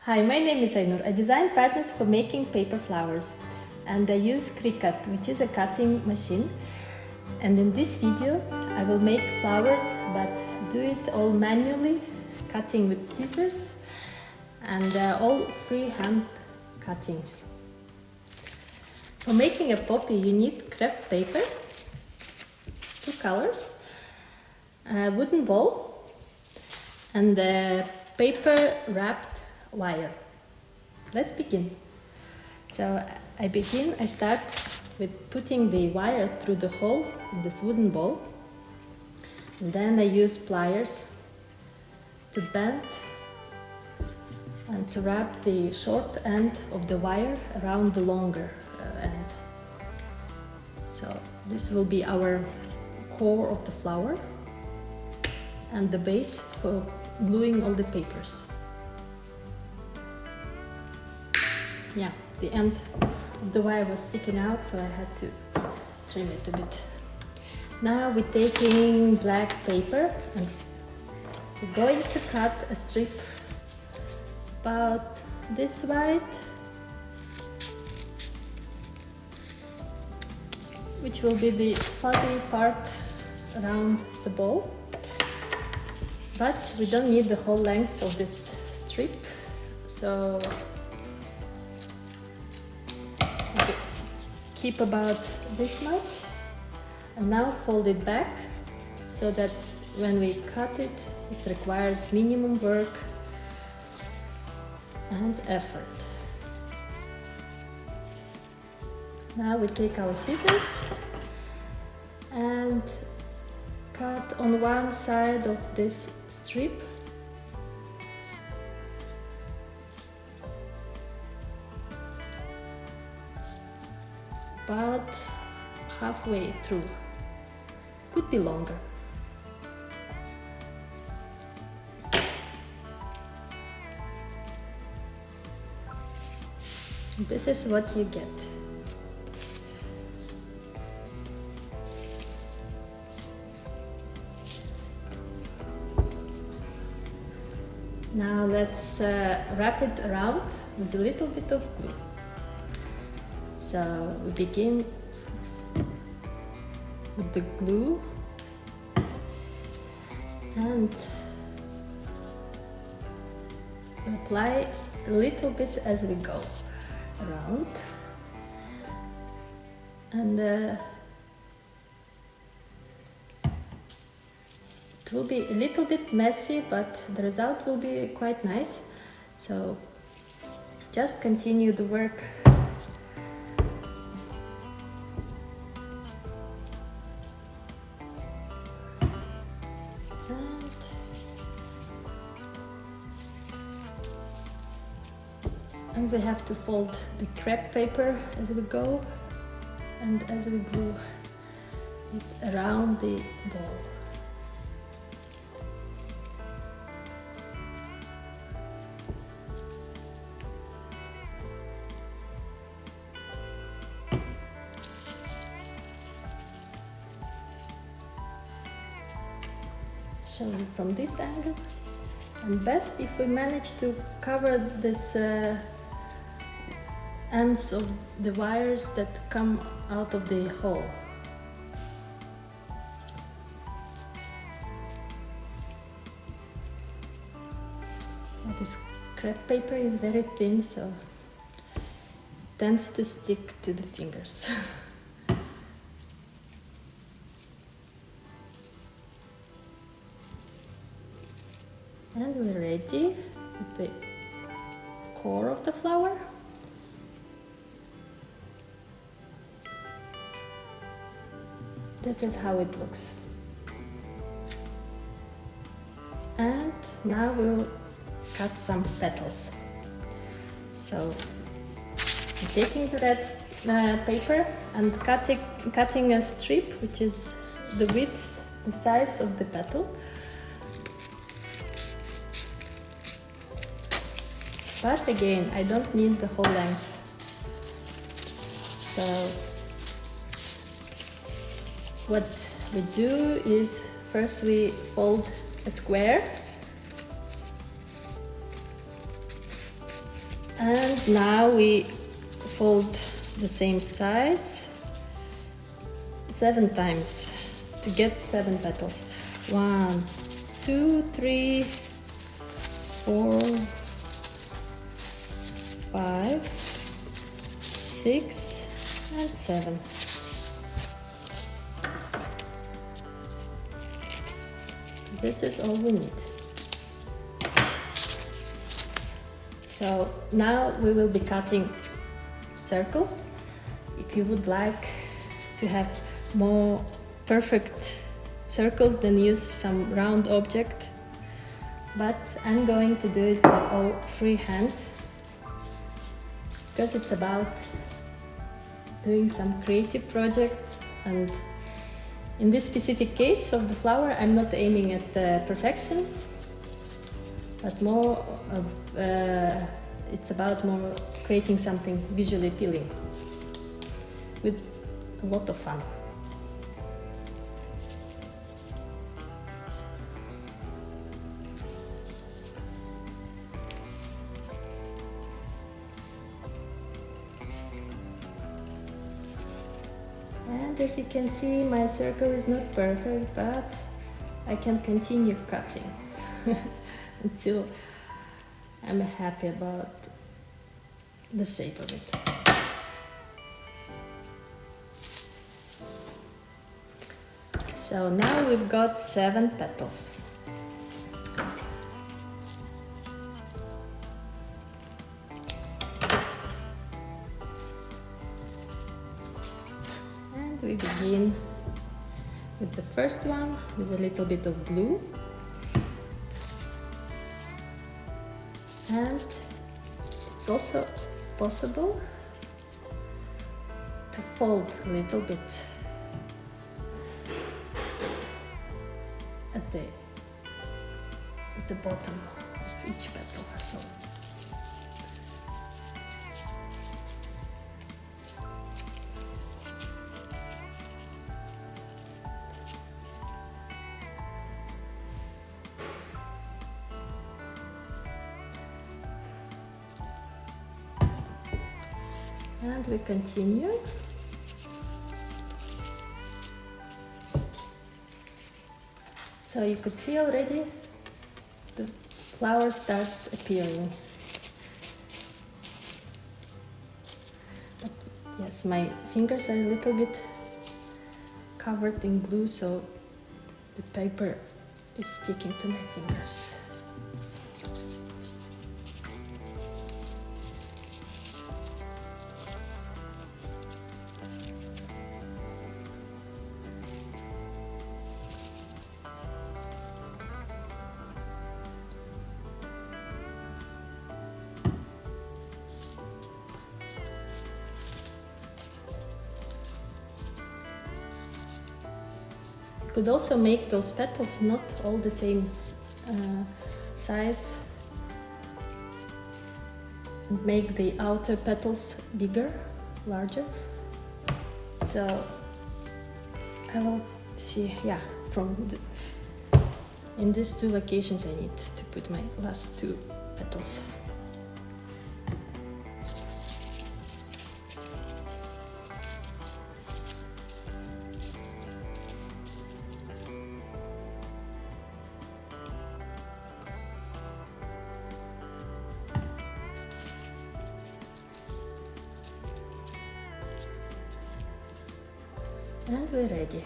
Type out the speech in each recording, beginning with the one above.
Hi, my name is Ainur. I design patterns for making paper flowers and I use Cricut, which is a cutting machine. And in this video I will make flowers, but do it all manually, cutting with scissors and all freehand cutting. For making a poppy you need crepe paper, 2 colors, a wooden bowl and a paper wrapped wire. Let's begin. So I start with putting the wire through the hole in this wooden bowl, and then I use pliers to bend and to wrap the short end of the wire around the longer end. So this will be our core of the flower and the base for gluing all the papers. Yeah, the end of the wire was sticking out, so I had to trim it a bit. Now we're taking black paper and we're going to cut a strip about this wide, which will be the fuzzy part around the bowl. But we don't need the whole length of this strip, so keep about this much, and now fold it back so that when we cut it, it requires minimum work and effort. Now we take our scissors and cut on one side of this strip. About halfway through, could be longer. This is what you get. Now let's wrap it around with a little bit of glue. So we begin with the glue and apply a little bit as we go around, and it will be a little bit messy, but the result will be quite nice. So just continue the work. And we have to fold the crepe paper as we go and as we glue it around the bowl. Show you from this angle, and best if we manage to cover this ends of the wires that come out of the hole. This crepe paper is very thin, so it tends to stick to the fingers. And we're ready with the core of the flower. This is how it looks. And now we'll cut some petals. So I'm taking the red paper and cutting a strip, which is the width, the size of the petal. But again, I don't need the whole length. So what we do is first we fold a square And now we fold the same size 7 times to get 7 petals. 1, 2, 3, 4, 5, 6, and 7. This is all we need. So now we will be cutting circles. If you would like to have more perfect circles, then use some round object. But I'm going to do it all freehand because it's about doing some creative project, and in this specific case of the flower I'm not aiming at perfection, but more of it's about more creating something visually appealing with a lot of fun. And as you can see, my circle is not perfect, but I can continue cutting until I'm happy about the shape of it. So now we've got 7 petals. And we begin with the first one with a little bit of glue. And it's also possible to fold a little bit at the bottom of each petal. So and we continue. So you could see already the flower starts appearing. But yes, my fingers are a little bit covered in glue, so the paper is sticking to my fingers. Could also make those petals not all the same size and make the outer petals bigger, larger. So I will see, yeah, in these 2 locations I need to put my last 2 petals. And we're ready.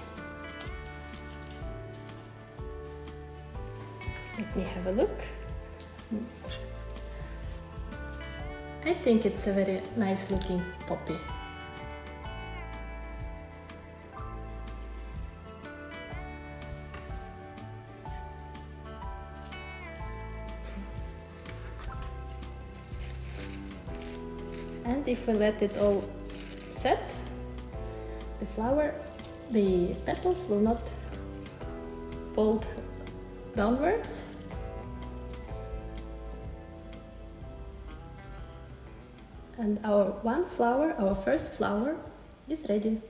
Let me have a look. I think it's a very nice looking poppy. And if we let it all set, the petals will not fold downwards. And our first flower is ready.